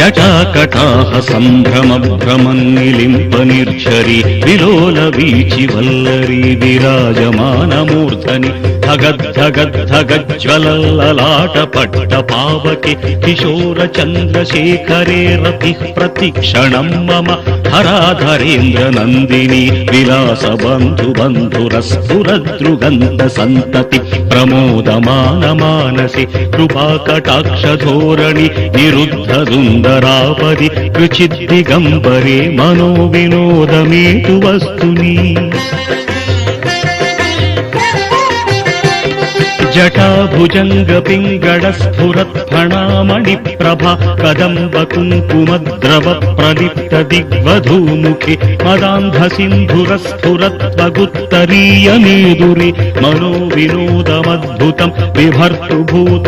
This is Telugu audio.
జటాకటాహ సంభ్రమభ్రమన్నిలింప నిర్ఝరి విలోల వీచి వల్లరి విరాజమానమూర్ధని ధగద్ధగద్ధగజ్వలల్లలాట పట్ట పావకే కిశోర చంద్రశేఖరే రతి ప్రతిక్షణం మమ హరాధరేంద్ర నందిని విలాస బంధు బంధురస్ఫురదృగంధ సంతతి ప్రమోదమాన మానసి కృపాకటాక్షధోరణి నిరుద్ధ దుందరాపది రుచిద్దిగంబరే మనో వినోదమేతు వస్తుని జటాభుజంగ పింగళ స్ఫురత్ ఫణామణి ప్రభా కదంబ కుంకుమద్రవ ప్రలిప్త దిగ్వధూముఖి మదాంధ సింధుర స్ఫురత్ వగుత్తరీయ మేదురి మనో వినోదమద్భుతం విభర్తు భూత